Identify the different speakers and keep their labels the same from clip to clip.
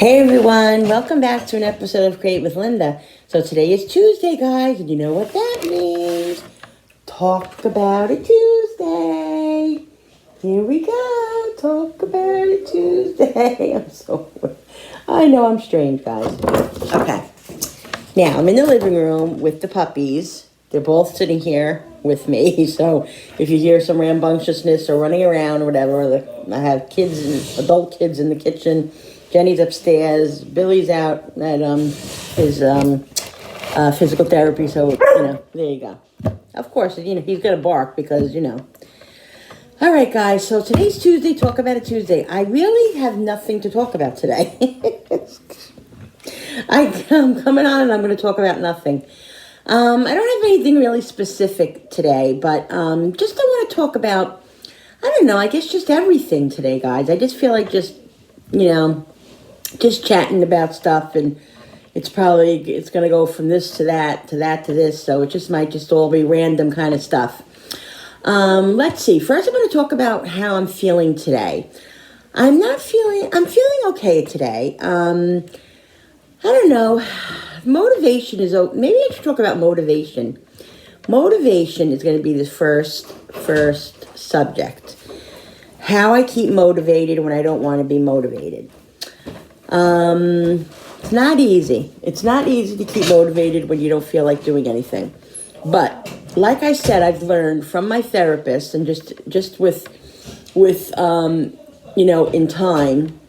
Speaker 1: Hey everyone, welcome back to an episode of Create with Linda. So today is Tuesday, guys, and you know what that means. Talk about it Tuesday. Here we go. Talk about it Tuesday. I know I'm strange, guys. Okay. Now, I'm in the living room with the puppies. They're both sitting here with me. So if you hear some rambunctiousness or running around or whatever, I have adult kids in the kitchen. Jenny's upstairs. Billy's out at his physical therapy. So, there you go. Of course, he's going to bark because, All right, guys. So today's Tuesday. Talk about it Tuesday. I really have nothing to talk about today. I'm coming on and I'm going to talk about nothing. I don't have anything really specific today, but just I want to talk about, I don't know, I guess just everything today, guys. I just feel like just chatting about stuff, and it's going to go from this to that, to that to this, so it just might just all be random kind of stuff. Let's see. First, I'm going to talk about how I'm feeling today. I'm feeling okay today. I don't know. Motivation is, maybe I should talk about motivation. Motivation is going to be the first subject. How I keep motivated when I don't want to be motivated. It's not easy. It's not easy to keep motivated when you don't feel like doing anything. But like I said, I've learned from my therapist and just with in time,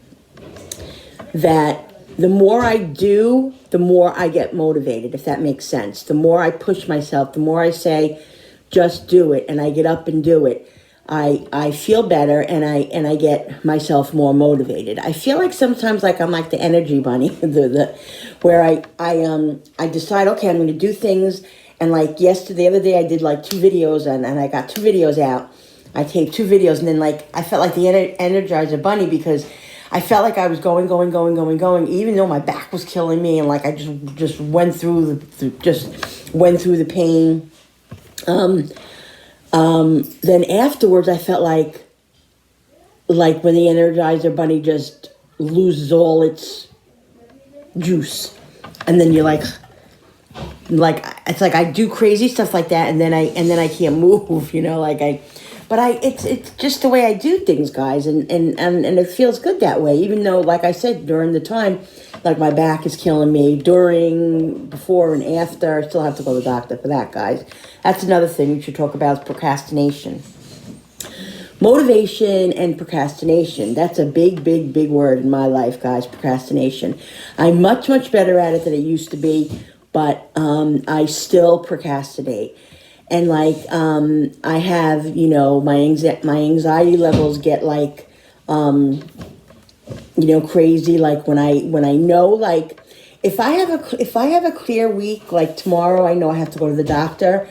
Speaker 1: that the more I do, the more I get motivated, if that makes sense. The more I push myself, the more I say, just do it, and I get up and do it, I feel better, and I get myself more motivated. I feel like sometimes like I'm like the energy bunny, where I decide, okay, I'm going to do things, and like the other day I did like 2 videos, and I got 2 videos out. I taped 2 videos, and then like I felt like the Energizer Bunny, because I felt like I was going, even though my back was killing me, and like I just went through the pain. Then afterwards, I felt like when the Energizer Bunny just loses all its juice, and then you're like it's like I do crazy stuff like that, and then I can't move, it's just the way I do things, guys, and it feels good that way, even though, like I said, during the time, like my back is killing me, before and after, I still have to go to the doctor for that, guys. That's another thing we should talk about, is procrastination. Motivation and procrastination. That's a big, big, big word in my life, guys, procrastination. I'm much, much better at it than I used to be, but I still procrastinate. And I have, my anxiety levels get like, crazy. Like when I know, like if I have a clear week, like tomorrow, I know I have to go to the doctor.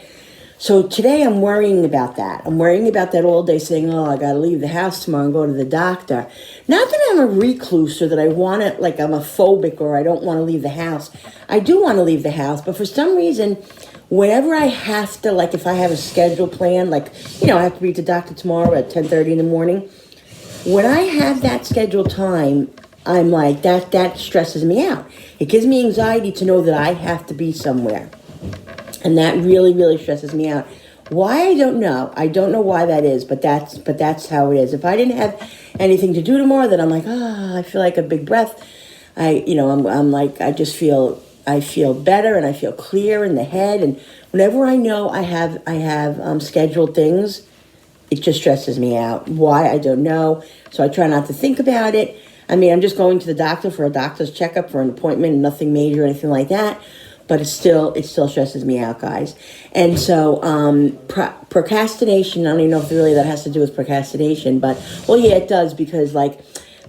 Speaker 1: So today I'm worrying about that. I'm worrying about that all day, saying, oh, I got to leave the house tomorrow and go to the doctor. Not that I'm a recluse or that I want to, like I'm a phobic or I don't want to leave the house. I do want to leave the house, but for some reason, whenever I have to, like if I have a schedule plan, like, I have to be at the doctor tomorrow at 10:30 in the morning. When I have that scheduled time, I'm like, that stresses me out. It gives me anxiety to know that I have to be somewhere. And that really, really stresses me out. Why, I don't know. I don't know why that is, but that's how it is. If I didn't have anything to do tomorrow, then I'm like, I feel like a big breath. I'm like, I feel better, and I feel clear in the head. And whenever I know I have scheduled things, it just stresses me out. Why, I don't know. So I try not to think about it. I mean, I'm just going to the doctor for a doctor's checkup, for an appointment, nothing major or anything like that. But it still stresses me out, guys. And so procrastination, I don't even know if really that has to do with procrastination, but, well, yeah, it does, because like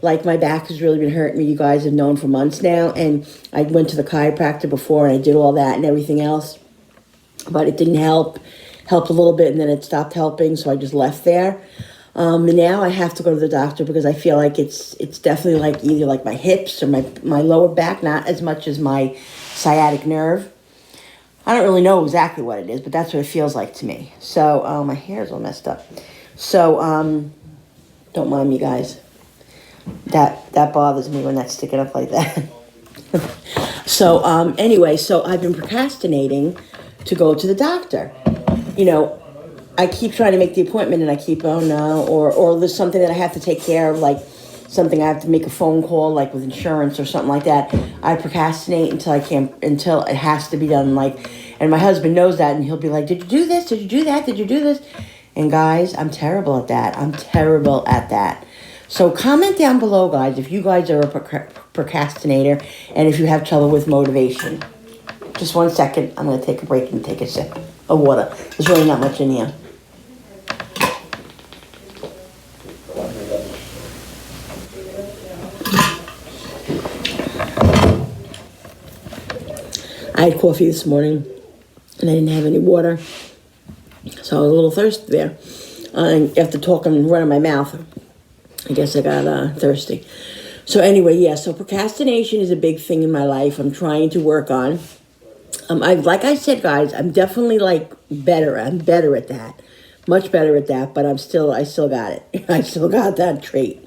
Speaker 1: my back has really been hurting me. You guys have known for months now, and I went to the chiropractor before, and I did all that and everything else, but it didn't helped a little bit, and then it stopped helping, so I just left there. And now I have to go to the doctor because I feel like it's definitely like either like my hips or my lower back, not as much as my sciatic nerve. I don't really know exactly what it is, but that's what it feels like to me. So my hair is all messed up. So don't mind me, guys. That bothers me when that's sticking up like that. So anyway, so I've been procrastinating to go to the doctor. You know, I keep trying to make the appointment and I keep, oh no, or there's something that I have to take care of, like something I have to make a phone call, like with insurance or something like that. I procrastinate until it has to be done. Like, and my husband knows that, and he'll be like, "Did you do this? Did you do that? Did you do this?" And guys, I'm terrible at that. I'm terrible at that. So comment down below, guys, if you guys are a procrastinator and if you have trouble with motivation. Just 1 second. I'm going to take a break and take a sip of water. There's really not much in here. I had coffee this morning and I didn't have any water. So I was a little thirsty there. And after talking and running my mouth, I guess I got thirsty. So anyway, yeah, so procrastination is a big thing in my life. I'm trying to work on. Like I said, guys, I'm definitely better. I'm better at that. Much better at that, but I still got it. I still got that trait.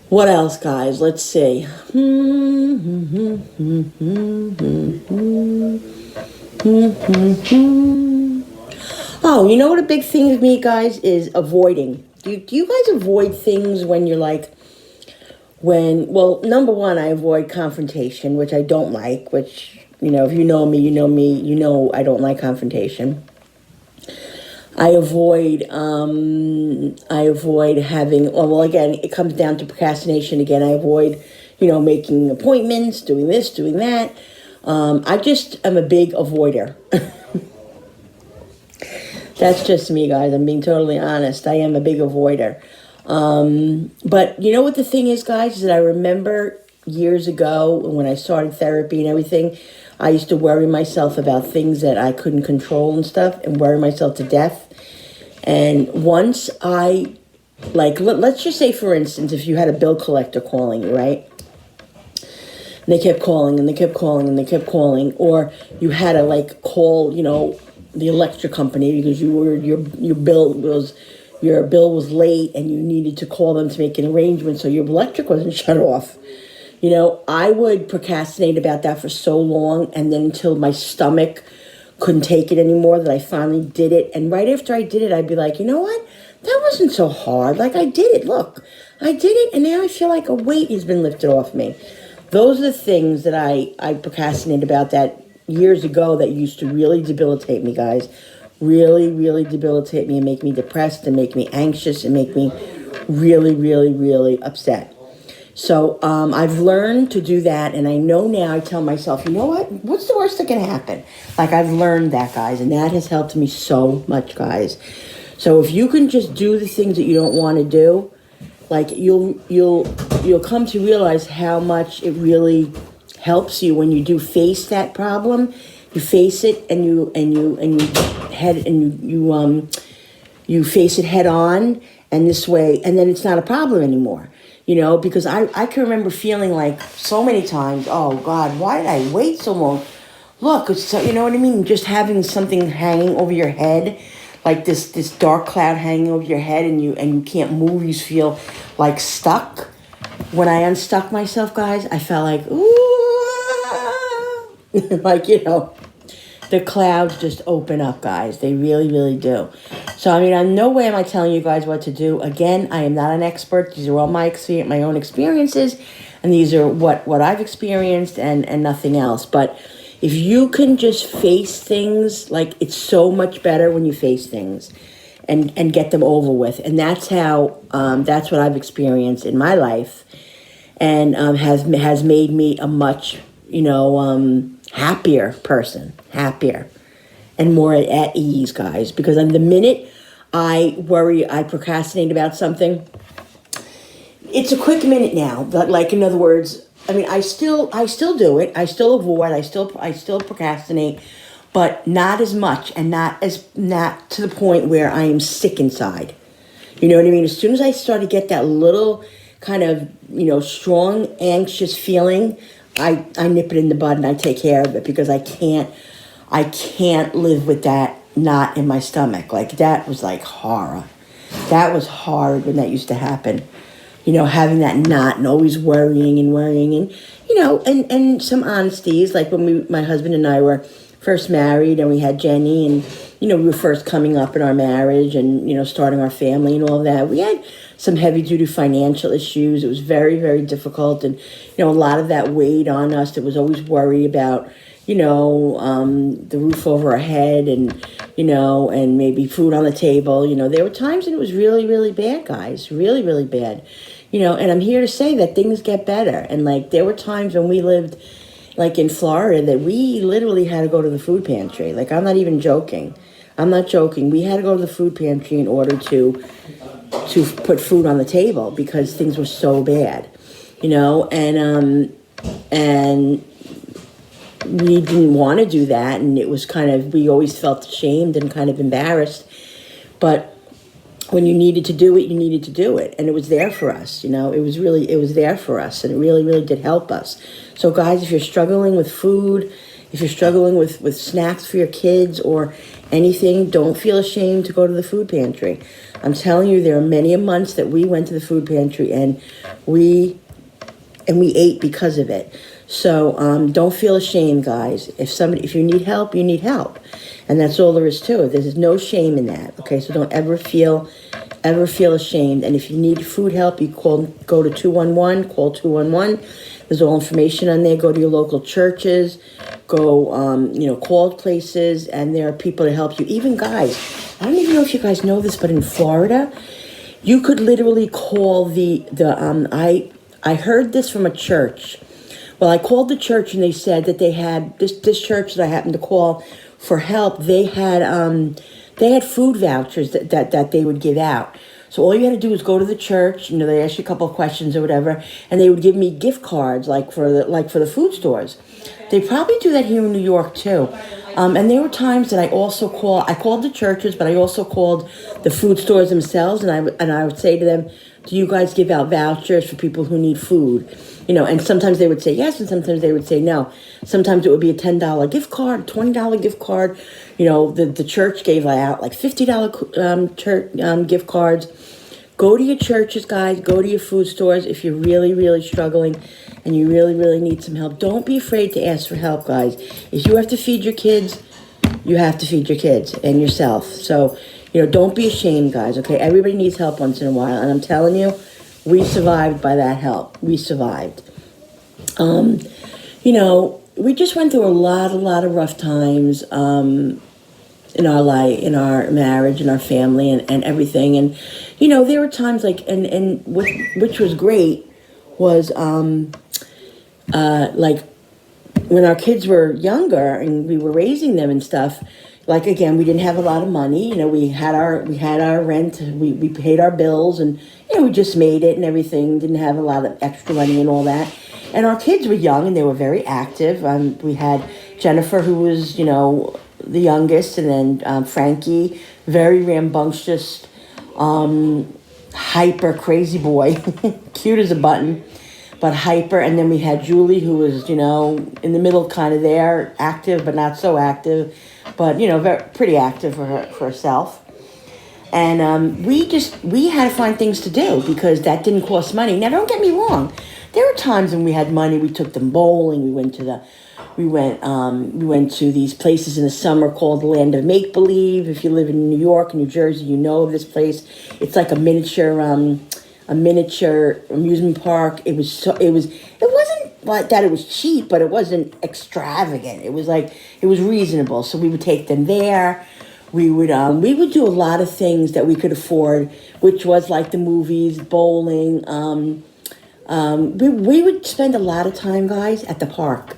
Speaker 1: What else, guys? Let's see. Oh, you know what a big thing with me, guys, is avoiding. Do you guys avoid things when you're well, number one, I avoid confrontation, which I don't like, which, if you know me, you know I don't like confrontation. I avoid having, well, again, it comes down to procrastination again. I avoid, making appointments, doing this, doing that. I just am a big avoider. That's just me, guys. I'm being totally honest. I am a big avoider. But you know what the thing is, guys, is that I remember years ago when I started therapy and everything, I used to worry myself about things that I couldn't control and stuff and worry myself to death. And once let's just say, for instance, if you had a bill collector calling you, right? And they kept calling and they kept calling and they kept calling, or you had to call, the electric company because your bill was late and you needed to call them to make an arrangement so your electric wasn't shut off. I would procrastinate about that for so long, and then until my stomach couldn't take it anymore, that I finally did it. And right after I did it, I'd be like, you know what? That wasn't so hard. I did it. Look, I did it, and now I feel like a weight has been lifted off me. Those are the things that I procrastinate about that years ago that used to really debilitate me, guys. Really, really debilitate me and make me depressed and make me anxious and make me really, really, really upset. So I've learned to do that, and I know now, I tell myself, you know what? What's the worst that can happen? I've learned that, guys, and that has helped me so much, guys. So if you can just do the things that you don't want to do, you'll come to realize how much it really helps you when you do face that problem. You face it and you face it head on, and this way, and then it's not a problem anymore. Because I can remember feeling so many times, oh God, why did I wait so long? Look, it's, you know what I mean? Just having something hanging over your head, like this dark cloud hanging over your head, and you can't move. You feel stuck. When I unstuck myself, guys, I felt like, ooh, the clouds just open up, guys. They really, really do. So, in no way am I telling you guys what to do. Again, I am not an expert. These are all my own experiences, and these are what I've experienced and nothing else. But if you can just face things, it's so much better when you face things and get them over with. And that's how, that's what I've experienced in my life, and has made me a much, happier person, happier and more at ease, guys. Because the minute I procrastinate about something, it's a quick minute now. But in other words, I still do it. I still avoid. I still procrastinate, but not as much, and not to the point where I am sick inside. You know what I mean? As soon as I start to get that little kind of strong, anxious feeling, I nip it in the bud and I take care of it, because I can't live with that knot in my stomach. That was horror. That was hard when that used to happen. having that knot and always worrying and, and some honesties, like when my husband and I were first married and we had Jenny and, we were first coming up in our marriage and, starting our family and all of that. We had some heavy duty financial issues. It was very, very difficult. And, a lot of that weighed on us. There was always worry about, the roof over our head and, and maybe food on the table. There were times when it was really, really bad, guys, really, really bad, and I'm here to say that things get better. And like, there were times when we lived like in Florida that we literally had to go to the food pantry. Like, I'm not even joking. I'm not joking. We had to go to the food pantry in order to put food on the table because things were so bad, and we didn't want to do that, and it was we always felt ashamed and kind of embarrassed. But when you needed to do it, you needed to do it, and it was there for us. It was there for us, and it really, really did help us. So, guys, if you're struggling with food, if you're struggling with snacks for your kids or anything, don't feel ashamed to go to the food pantry. I'm telling you, there are many months that we went to the food pantry and we ate because of it. So don't feel ashamed, guys. If you need help, you need help. And that's all there is to it. There's no shame in that. Okay, so don't ever feel ashamed. And if you need food help, you go to 211, call 211. There's all information on there. Go to your local churches, go, call places, and there are people to help you. Even guys, I don't even know if you guys know this, but in Florida, you could literally call I heard this from a church. Well, I called the church and they said that they had this church that I happened to call for help. They had food vouchers that they would give out. So all you had to do was go to the church. They asked you a couple of questions or whatever, and they would give me gift cards for the food stores. They probably do that here in New York too. And there were times that I called the churches, but I also called the food stores themselves, and I would say to them, do you guys give out vouchers for people who need food? And sometimes they would say yes, and sometimes they would say no. Sometimes it would be a $10 gift card, $20 gift card. The church gave out like $50 church gift cards. Go to your churches, guys. Go to your food stores if you're really, really struggling and you really, really need some help. Don't be afraid to ask for help, guys. If you have to feed your kids, you have to feed your kids and yourself. So, don't be ashamed, guys, okay? Everybody needs help once in a while. And I'm telling you, we survived by that help. We survived. We just went through a lot of rough times in our life, in our marriage, in our family, and everything. And, there were times and which was great was like when our kids were younger and we were raising them and stuff. Like, again, we didn't have a lot of money. We had our rent, we paid our bills, and we just made it and everything. Didn't have a lot of extra money and all that. And our kids were young and they were very active. We had Jennifer, who was the youngest, and then Frankie, very rambunctious, hyper crazy boy, cute as a button, but hyper. And then we had Julie, who was in the middle, kind of there, active but not so active. But, very, pretty active for herself. And we had to find things to do because that didn't cost money. Now, don't get me wrong. There were times when we had money. We took them bowling. We went to these places in the summer called the Land of Make Believe. If you live in New York and New Jersey, you know of this place. It's like a miniature amusement park. It wasn't like that. It was cheap, but it wasn't extravagant. It was reasonable. So we would take them there. We would do a lot of things that we could afford, which was like the movies, bowling. We would spend a lot of time, guys, at the park.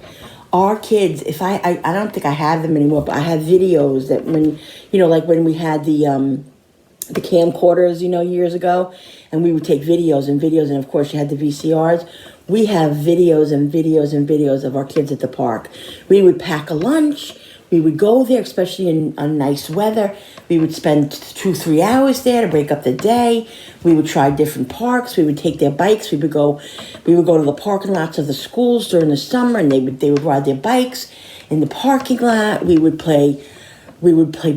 Speaker 1: Our kids, I don't think I have them anymore, but I have videos that when we had the camcorders, years ago, and we would take videos, and of course you had the VCRs. We have videos and videos and videos of our kids at the park. We would pack a lunch. We would go there, especially in nice weather. We would spend 2-3 hours there to break up the day. We would try different parks. We would take their bikes. We would go to the parking lots of the schools during the summer, and they would ride their bikes in the parking lot. We would play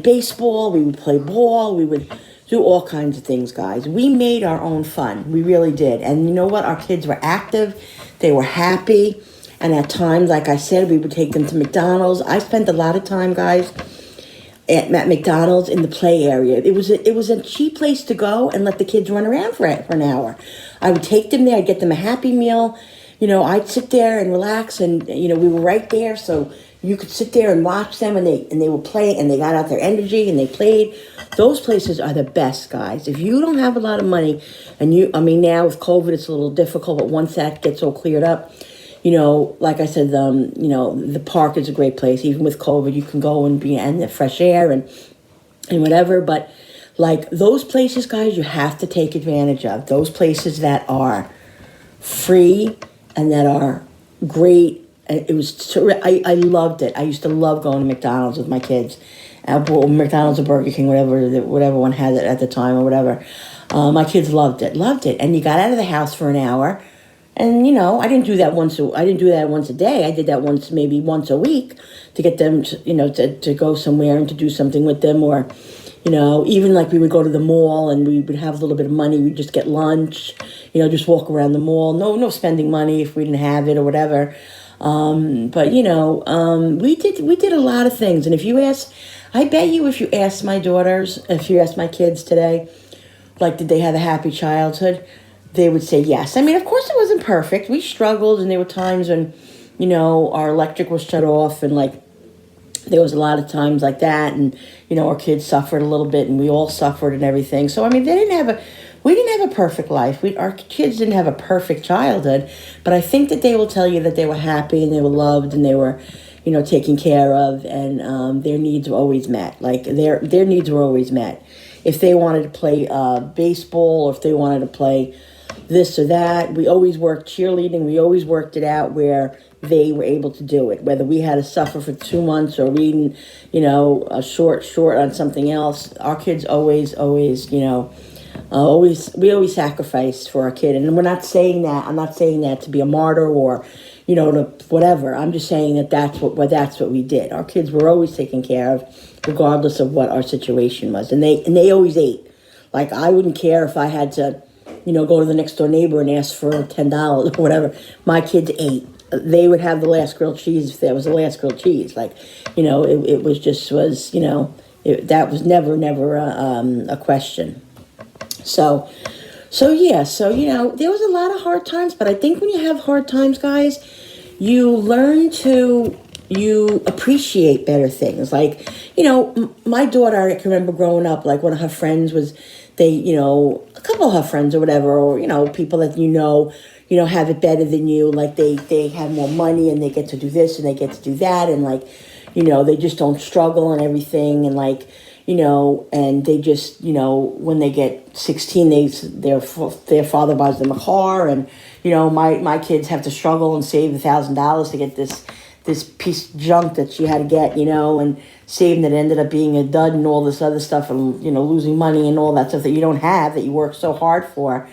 Speaker 1: baseball. We would play ball. We would do all kinds of things, guys. We made our own fun. We really did. And you know what? Our kids were active. They were happy. And at times, like I said, we would take them to McDonald's. I spent a lot of time, guys, at McDonald's in the play area. It was a cheap place to go and let the kids run around for an hour. I would take them there. I'd get them a Happy Meal. I'd sit there and relax, and we were right there, so you could sit there and watch them, and they were playing, and they got out their energy and they played. Those places are the best, guys. If you don't have a lot of money, and now with COVID it's a little difficult, but once that gets all cleared up, like I said, the park is a great place. Even with COVID, you can go and be in the fresh air and whatever. But like those places, guys, you have to take advantage of. Those places that are free and that are great. It was I loved it. I used to love going to McDonald's with my kids. McDonald's or Burger King, whatever one had it at the time or whatever. My kids loved it. And you got out of the house for an hour. And I didn't do that once a day. I did that maybe once a week to get them to go somewhere and to do something with them, or even like we would go to the mall and we would have a little bit of money. We'd just get lunch, just walk around the mall. No spending money if we didn't have it or whatever. But we did a lot of things. And if you ask my daughters, if you ask my kids today, like, did they have a happy childhood? They would say yes. I mean, of course it wasn't perfect. We struggled, and there were times when, our electric was shut off, and like, there was a lot of times like that, and, our kids suffered a little bit, and we all suffered and everything. So, I mean, we didn't have a perfect life. Our kids didn't have a perfect childhood, but I think that they will tell you that they were happy and they were loved and they were, taken care of, and their needs were always met. Like, their needs were always met. If they wanted to play baseball, or if they wanted to play this or that, we always worked cheerleading. We always worked it out where they were able to do it. Whether we had to suffer for 2 months or reading, a short on something else, our kids always, we always sacrificed for our kid. And we're not saying that. I'm not saying that to be a martyr or, to whatever. I'm just saying that that's what we did. Our kids were always taken care of, regardless of what our situation was. And they always ate. Like, I wouldn't care if I had to, go to the next door neighbor and ask for $10 or whatever. My kids ate. They would have the last grilled cheese if there was the last grilled cheese. Like, it was just, that was never a question. So yeah, there was a lot of hard times, but I think when you have hard times, guys, you learn to, you appreciate better things. Like, my daughter, I can remember growing up, like one of her friends was, a couple of her friends or whatever, or, people that have it better than you. Like they have more money and they get to do this and they get to do that. And like, they just don't struggle and everything. And like, and they just, when they get 16, their father buys them a car. And, my kids have to struggle and save $1,000 to get this piece of junk that she had to get, and saving that ended up being a dud and all this other stuff, and, losing money and all that stuff that you don't have, that you work so hard for,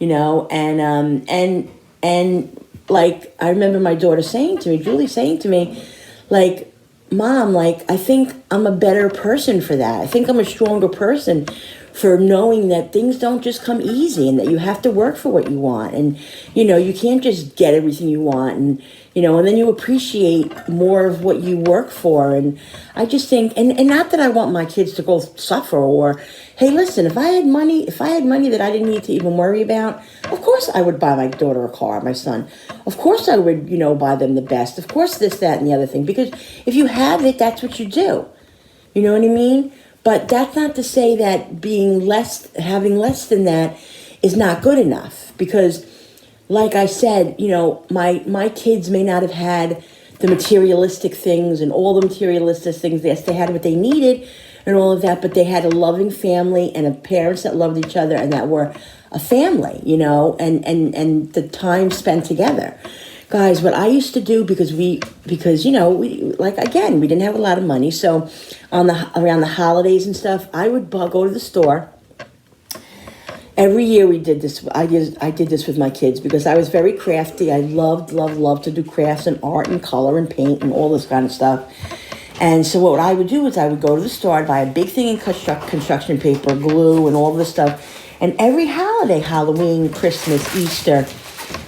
Speaker 1: and like, I remember my daughter Julie saying to me, like, Mom, like, I think I'm a better person for that. I think I'm a stronger person for knowing that things don't just come easy and that you have to work for what you want. And, you can't just get everything you want. And, and then you appreciate more of what you work for. And I just think, and not that I want my kids to go suffer, or, hey, listen, if I had money that I didn't need to even worry about, of course I would buy my daughter a car, my son. Of course I would, buy them the best. Of course this, that, and the other thing. Because if you have it, that's what you do. You know what I mean? But that's not to say that having less than that is not good enough. Because, like I said, my kids may not have had the materialistic things and all the materialistic things. Yes, they had what they needed and all of that, but they had a loving family and parents that loved each other and that were a family, and the time spent together. Guys, what I used to do, because we like, again, we didn't have a lot of money, so around the holidays and stuff, I would go to the store. Every year we did this. I did this with my kids because I was very crafty. I loved to do crafts and art and color and paint and all this kind of stuff. And so what I would do is I would go to the store, I'd buy a big thing in construction paper, glue, and all this stuff. And every holiday, Halloween, Christmas, Easter,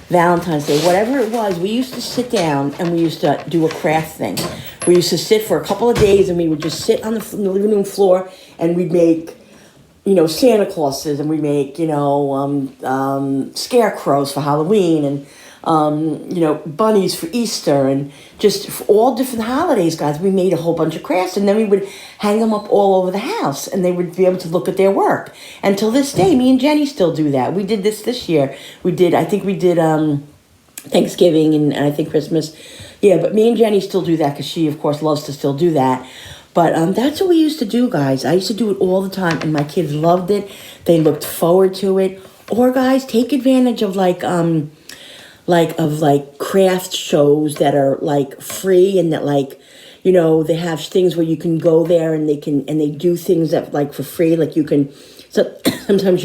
Speaker 1: Valentine's Day, whatever it was, we used to sit down and we used to do a craft thing. We used to sit for a couple of days and we would just sit on the living room floor and we'd make, Santa Clauses, and we'd make, scarecrows for Halloween, and bunnies for Easter, and just for all different holidays, guys. We made a whole bunch of crafts, and then we would hang them up all over the house, and they would be able to look at their work. And till this day, me and Jenny still do that. We did this year. I think we did Thanksgiving and I think Christmas. Yeah, but me and Jenny still do that because she, of course, loves to still do that. But that's what we used to do, guys. I used to do it all the time, and my kids loved it. They looked forward to it. Or, guys, take advantage of craft shows that are free, and that they have things where you can go there and they do things that for free. So sometimes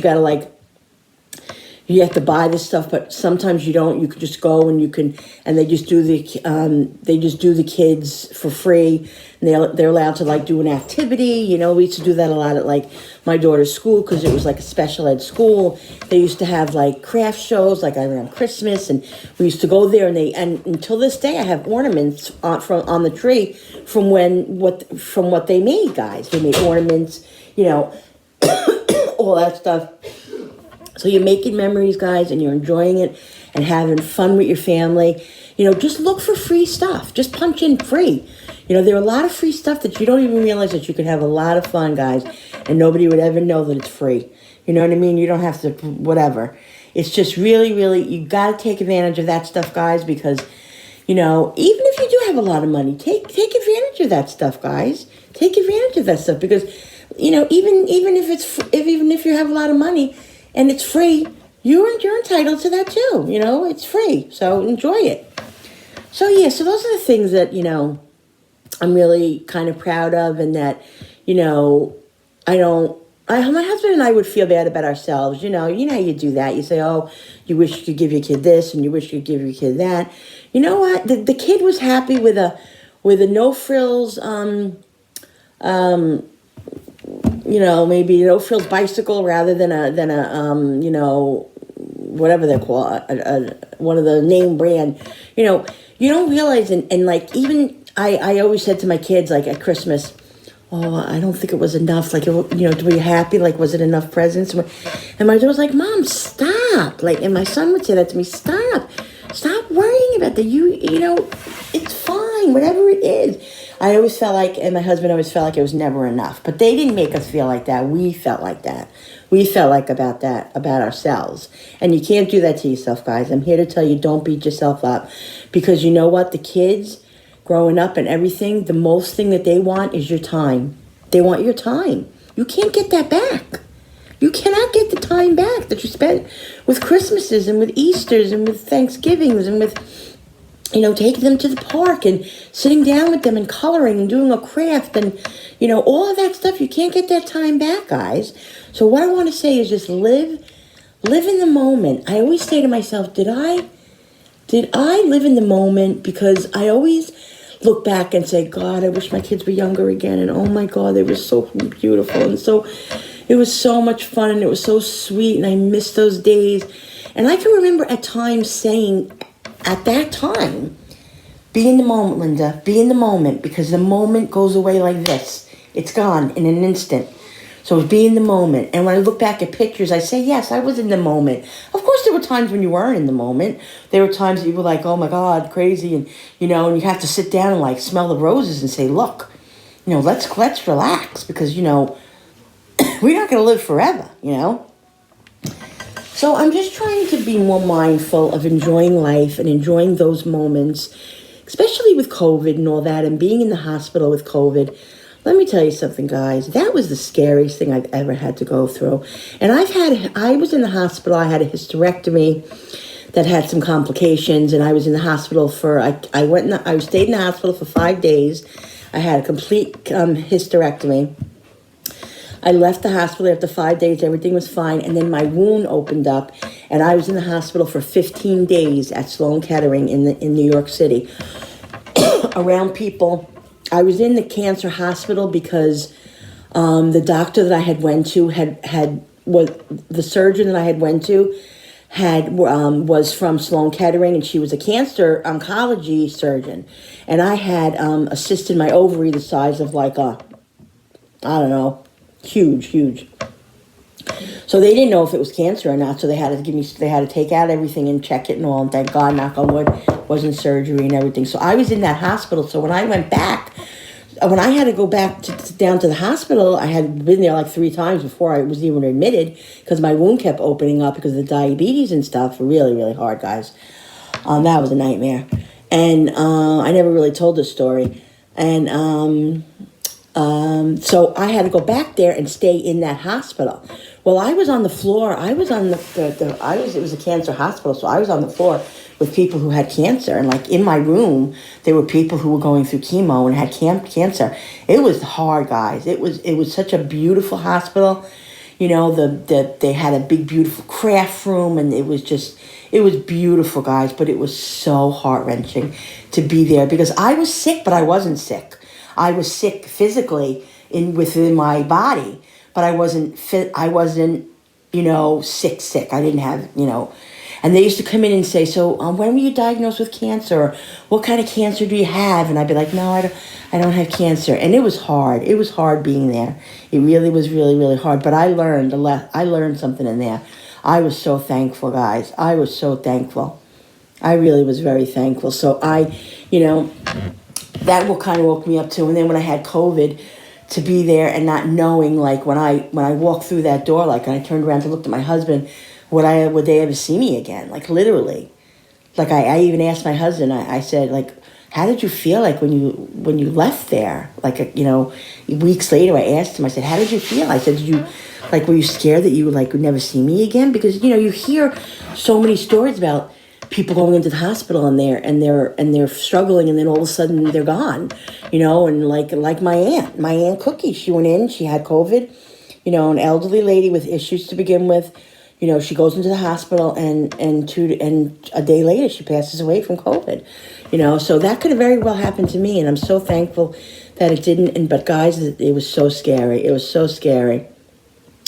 Speaker 1: you have to buy this stuff, but sometimes you don't. You can just go and they just do the kids for free. And they're allowed to do an activity. We used to do that a lot at my daughter's school because it was a special ed school. They used to have craft shows around Christmas, and we used to go there. And until this day, I have ornaments on the tree from what they made, guys. They made ornaments, all that stuff. So you're making memories, guys, and you're enjoying it and having fun with your family. Just look for free stuff. Just punch in free. There are a lot of free stuff that you don't even realize that you can have a lot of fun, guys, and nobody would ever know that it's free. You know what I mean? You don't have to, whatever. It's just really, really, you got to take advantage of that stuff, guys, because, even if you do have a lot of money, take advantage of that stuff, guys. Take advantage of that stuff because, even if you have a lot of money, and it's free, you're entitled to that too. It's free. So enjoy it. So those are the things that, I'm really kind of proud of, and that, my husband and I would feel bad about ourselves. You know how you do that. You say, oh, you wish you could give your kid this and you wish you could give your kid that. You know what? The kid was happy with a no frills, maybe no frills bicycle rather than a whatever they're called, one of the name brand. You don't realize, and even I always said to my kids at Christmas, oh, I don't think it was enough. Were you happy? Was it enough presents? And my daughter was like, Mom, stop. And my son would say that to me, stop worrying about that. It's fine, whatever it is. I always felt and my husband always felt like it was never enough. But they didn't make us feel like that. We felt like that. We felt about ourselves. And you can't do that to yourself, guys. I'm here to tell you, don't beat yourself up. Because you know what? The kids growing up and everything, the most thing that they want is your time. They want your time. You can't get that back. You cannot get the time back that you spent with Christmases and with Easters and with Thanksgivings and with, taking them to the park and sitting down with them and coloring and doing a craft and, all of that stuff. You can't get that time back, guys. So what I want to say is just live in the moment. I always say to myself, did I live in the moment? Because I always look back and say, God, I wish my kids were younger again. And oh my God, they were so beautiful. And so it was so much fun and it was so sweet. And I miss those days. And I can remember at times saying at that time, be in the moment, Linda, be in the moment, because the moment goes away like this. It's gone in an instant. So be in the moment. And when I look back at pictures, I say, yes, I was in the moment. Of course, there were times when you weren't in the moment. There were times that you were like, oh my God, crazy. And, and you have to sit down and smell the roses and say, look, let's relax because, we're not going to live forever, So I'm just trying to be more mindful of enjoying life and enjoying those moments, especially with COVID and all that, and being in the hospital with COVID. Let me tell you something, guys. That was the scariest thing I've ever had to go through. And I was in the hospital. I had a hysterectomy that had some complications, and I was in the hospital I stayed in the hospital for 5 days. I had a complete hysterectomy. I left the hospital after 5 days. Everything was fine. And then my wound opened up, and I was in the hospital for 15 days at Sloan Kettering in New York City, around people I was in the cancer hospital because the doctor that I had went to was the surgeon that I had went to was from Sloan Kettering, and she was a cancer oncology surgeon, and I had assisted my ovary the size of like a, I don't know, huge. So they didn't know if it was cancer or not. So they had to take out everything and check it and all. And thank God, knock on wood, wasn't surgery and everything. So I was in that hospital. So when I went back, when I had to go back down to the hospital, I had been there like 3 times before I was even admitted because my wound kept opening up because of the diabetes and stuff. Really hard, guys. That was a nightmare. And I never really told this story. And so I had to go back there and stay in that hospital. Well, I was on the floor. I was on it was a cancer hospital, so I was on the floor with people who had cancer. And like in my room, there were people who were going through chemo and had cancer. It was hard, guys. It was such a beautiful hospital. You know, they had a big, beautiful craft room, and it was beautiful, guys. But it was so heart-wrenching to be there because I was sick, but I wasn't sick. I was sick physically within my body, but I wasn't fit. I wasn't, sick. I didn't have, and they used to come in and say, so when were you diagnosed with cancer? Or, what kind of cancer do you have? And I'd be like, no, I don't have cancer. And it was hard. It was hard being there. It really was really hard. But I learned something in there. I was so thankful, guys. I was so thankful. I really was very thankful. So that will kind of woke me up too. And then when I had COVID, to be there and not knowing, like when I walked through that door, like, and I turned around to look at my husband, would they ever see me again? Like literally, like I even asked my husband. I said, like, how did you feel like when you left there? Like weeks later, I asked him. I said, how did you feel? I said, were you scared that you would never see me again? Because you hear so many stories about people going into the hospital and they're struggling, and then all of a sudden they're gone, and like my aunt Cookie, she went in, she had COVID, an elderly lady with issues to begin with, she goes into the hospital and a day later she passes away from COVID, so that could have very well happened to me, and I'm so thankful that it didn't. But guys, it was so scary. It was so scary.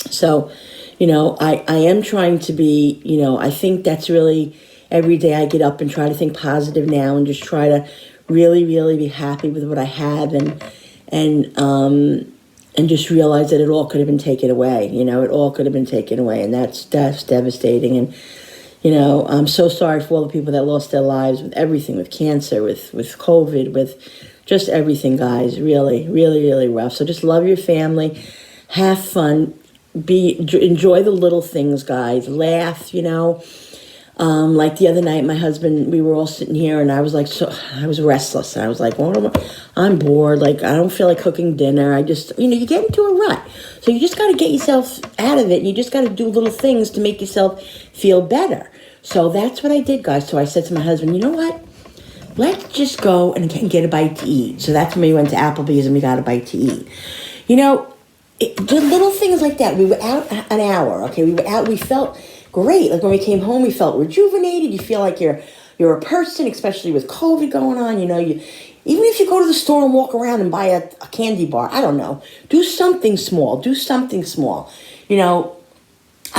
Speaker 1: So, I am trying to be, I think that's really. Every day I get up and try to think positive now and just try to really be happy with what I have and just realize that it all could have been taken away. It all could have been taken away, and that's devastating. And I'm so sorry for all the people that lost their lives with everything, with cancer, with COVID, with just everything, guys. Really rough. So just love your family, have fun, enjoy the little things, guys. Laugh, like the other night, my husband, we were all sitting here, and I was like, I was restless. And I was like, I'm bored. Like, I don't feel like cooking dinner. I just, you get into a rut. So you just got to get yourself out of it. And you just got to do little things to make yourself feel better. So that's what I did, guys. So I said to my husband, you know what? Let's just go and get a bite to eat. So that's when we went to Applebee's and we got a bite to eat. The little things like that. We were out an hour, okay? We were out. We felt great. Like when we came home, we felt rejuvenated. You feel like you're a person, especially with COVID going on. Even if you go to the store and walk around and buy a candy bar, I don't know. Do something small. I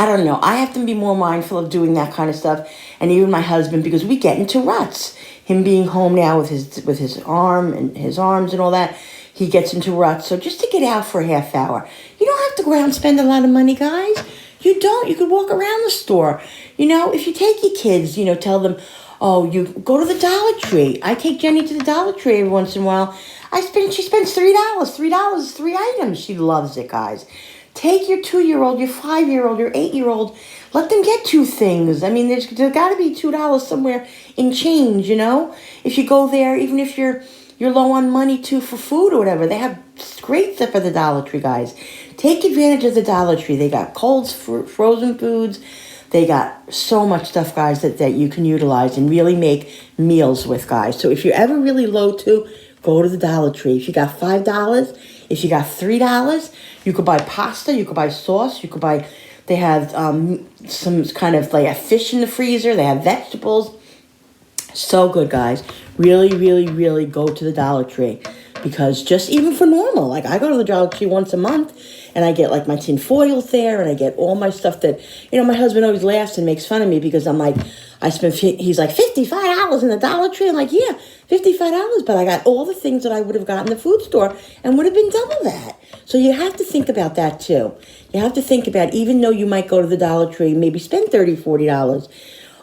Speaker 1: don't know. I have to be more mindful of doing that kind of stuff. And even my husband, because we get into ruts. Him being home now with his arm and his arms and all that, he gets into ruts. So just to get out for a half hour. You don't have to go out and spend a lot of money, guys. You don't. You could walk around the store. If you take your kids, tell them, oh, you go to the Dollar Tree. I take Jenny to the Dollar Tree every once in a while. She spends $3. $3 is 3 items. She loves it, guys. Take your 2-year-old, your 5-year-old, your 8-year-old. Let them get 2 things. I mean, there's got to be $2 somewhere in change, If you go there, even if you're low on money too for food or whatever, they have great stuff at the Dollar Tree, guys. Take advantage of the Dollar Tree. They got cold, frozen foods. They got so much stuff, guys, that you can utilize and really make meals with, guys. So if you're ever really low too, go to the Dollar Tree. If you got $5, if you got $3, you could buy pasta, you could buy sauce, they have some kind of like a fish in the freezer. They have vegetables. So good, guys. Really go to the Dollar Tree. because just even for normal, like I go to the Dollar Tree once a month and I get like my tin foil there and I get all my stuff that, my husband always laughs and makes fun of me because I'm like, he's like, $55 in the Dollar Tree. I'm like, yeah, $55, but I got all the things that I would have gotten in the food store and would have been double that. So you have to think about that too. You have to think about, even though you might go to the Dollar Tree, maybe spend $30, $40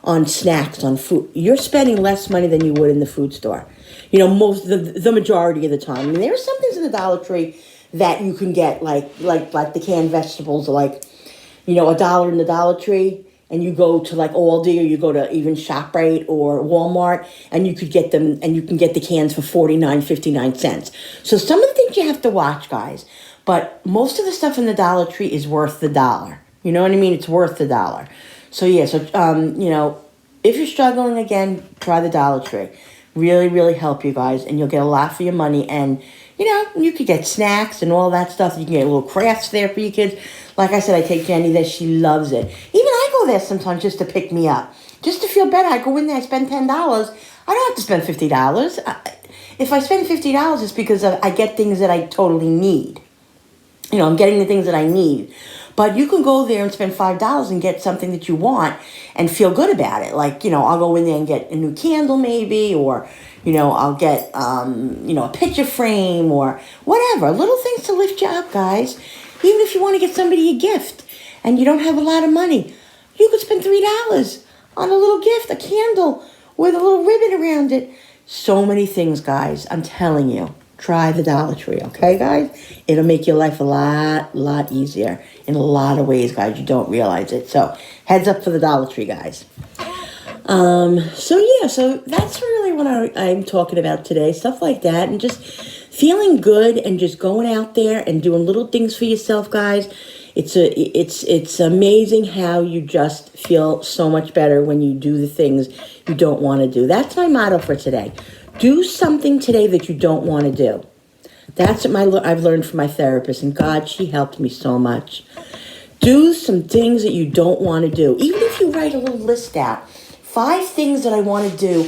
Speaker 1: on snacks, on food, you're spending less money than you would in the food store. The majority of the time. I mean, there are some things in the Dollar Tree that you can get, like the canned vegetables, like, $1 in the Dollar Tree, and you go to like Aldi or you go to even ShopRite or Walmart, and you could get them, and you can get the cans for 59 So some of the things you have to watch, guys, but most of the stuff in the Dollar Tree is worth the dollar. You know what I mean? It's worth the dollar. So yeah, if you're struggling again, try the Dollar Tree. Really, really help you guys, and you'll get a lot for your money. And, you could get snacks and all that stuff. You can get little crafts there for your kids. Like I said, I take Jenny there. She loves it. Even I go there sometimes just to pick me up, just to feel better. I go in there, I spend $10. I don't have to spend $50. If I spend $50, it's because I get things that I totally need. I'm getting the things that I need. But you can go there and spend $5 and get something that you want and feel good about it. Like, I'll go in there and get a new candle maybe, or, I'll get, a picture frame or whatever. Little things to lift you up, guys. Even if you want to get somebody a gift and you don't have a lot of money, you could spend $3 on a little gift, a candle with a little ribbon around it. So many things, guys. I'm telling you. Try the Dollar Tree, okay, guys? It'll make your life a lot easier in a lot of ways, guys. You don't realize it. So, heads up for the Dollar Tree, guys. So that's really what I'm talking about today. Stuff like that, and just feeling good and just going out there and doing little things for yourself, guys. It's amazing how you just feel so much better when you do the things you don't want to do. That's my motto for today. Do something today that you don't want to do. That's what I've learned from my therapist, and God, she helped me so much. Do some things that you don't want to do. Even if you write a little list out. 5 things that I want to do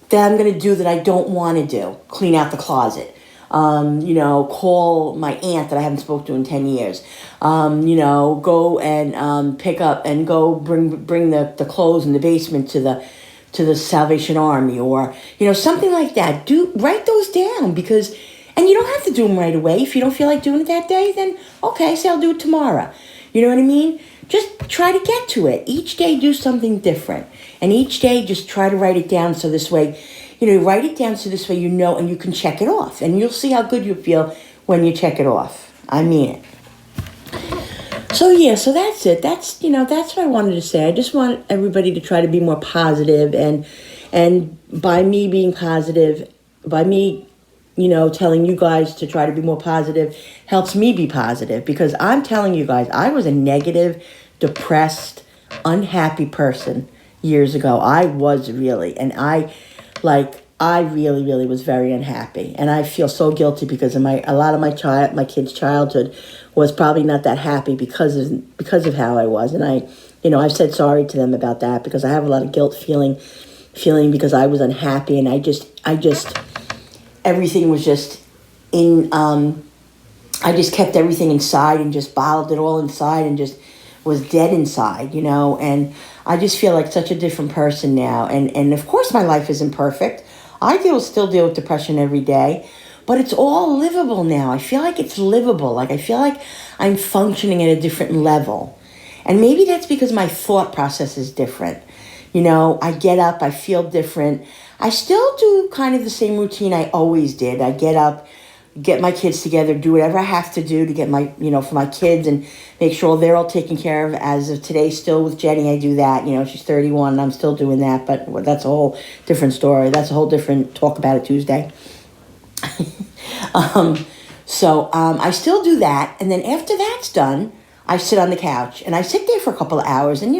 Speaker 1: that I'm going to do that I don't want to do. Clean out the closet. Call my aunt that I haven't spoken to in 10 years. Go and pick up and go bring the clothes in the basement to the Salvation Army, or, something like that. Write those down, because, and you don't have to do them right away. If you don't feel like doing it that day, then okay, say I'll do it tomorrow. You know what I mean? Just try to get to it. Each day do something different. And each day just try to write it down so this way, write it down so this way and you can check it off. And you'll see how good you feel when you check it off. I mean it. So that's it. That's what I wanted to say. I just want everybody to try to be more positive, and by me being positive, by me, telling you guys to try to be more positive, helps me be positive, because I'm telling you guys, I was a negative, depressed, unhappy person years ago. I was really, and I really, really was very unhappy, and I feel so guilty because of a lot of my kids' childhood was probably not that happy because of how I was, and I've said sorry to them about that, because I have a lot of guilt feeling because I was unhappy, and I just everything was just in. I just kept everything inside and just bottled it all inside and just was dead inside, and I just feel like such a different person now. And of course my life isn't perfect. I still deal with depression every day, but it's all livable now. I feel like it's livable. Like I feel like I'm functioning at a different level. And maybe that's because my thought process is different. I get up, I feel different. I still do kind of the same routine I always did. I get up, get my kids together, do whatever I have to do to get my, for my kids, and make sure they're all taken care of. As of today, still with Jenny, I do that. She's 31 and I'm still doing that, but that's a whole different story. That's a whole different talk about it Tuesday. I still do that. And then after that's done, I sit on the couch and I sit there for a couple of hours, and,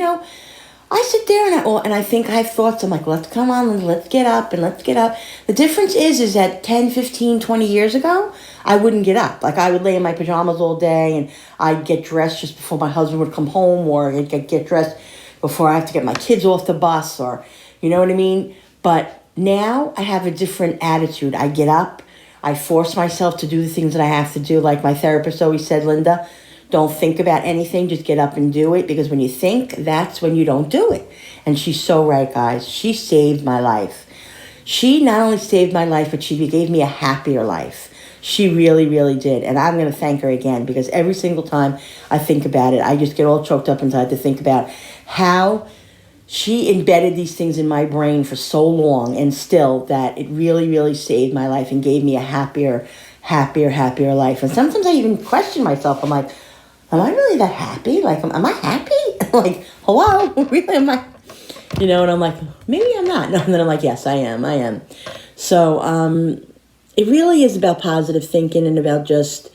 Speaker 1: I sit there and I think I have thoughts. I'm like, let's get up. The difference is that 10, 15, 20 years ago, I wouldn't get up. Like I would lay in my pajamas all day, and I'd get dressed just before my husband would come home, or I'd get dressed before I have to get my kids off the bus, or, you know what I mean? But now I have a different attitude. I get up, I force myself to do the things that I have to do. Like my therapist always said, Linda, don't think about anything, just get up and do it, because when you think, that's when you don't do it. And she's so right, guys. She saved my life. She not only saved my life, but she gave me a happier life. She really, really did. And I'm going to thank her again, because every single time I think about it, I just get all choked up inside to think about how she embedded these things in my brain for so long, and still that it really, really saved my life and gave me a happier life. And sometimes I even question myself. I'm like, am I really that happy? Like, am I happy? Like, hello? Really, am I? You know, and I'm like, maybe I'm not. No, and then I'm like, yes, I am. So, it really is about positive thinking and about just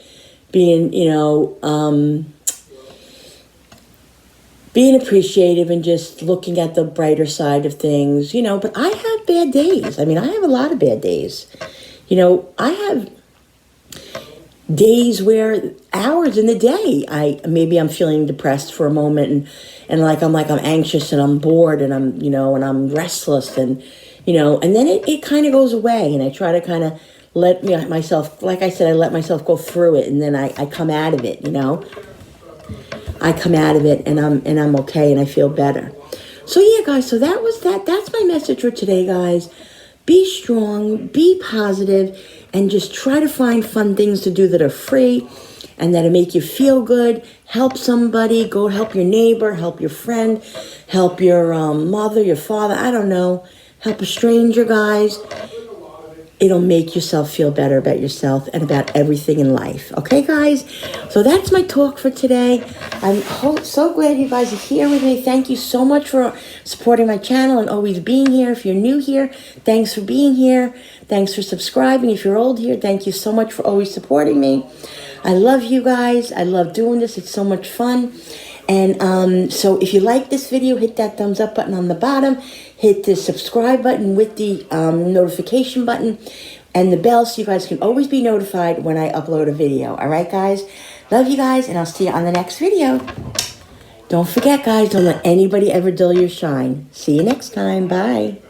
Speaker 1: being, being appreciative and just looking at the brighter side of things, but I have bad days. I mean, I have a lot of bad days. I have days where hours in the day, I'm feeling depressed for a moment and I'm anxious and I'm bored and and I'm restless and then it kind of goes away, and I try to kind of let myself, like I said, I let myself go through it, and then I come out of it, I come out of it and I'm okay and I feel better. So yeah, guys, so that was that. That's my message for today, guys. Be strong, be positive, and just try to find fun things to do that are free and that'll make you feel good. Help somebody, go help your neighbor, help your friend, help your mother, your father, I don't know. Help a stranger, guys. It'll make yourself feel better about yourself and about everything in life. Okay, guys? So that's my talk for today. I'm so glad you guys are here with me. Thank you so much for supporting my channel and always being here. If you're new here, thanks for being here. Thanks for subscribing. If you're old here, thank you so much for always supporting me. I love you guys. I love doing this. It's so much fun. And so if you like this video, hit that thumbs up button on the bottom. Hit the subscribe button with the notification button and the bell so you guys can always be notified when I upload a video. All right, guys? Love you guys, and I'll see you on the next video. Don't forget, guys, don't let anybody ever dull your shine. See you next time. Bye.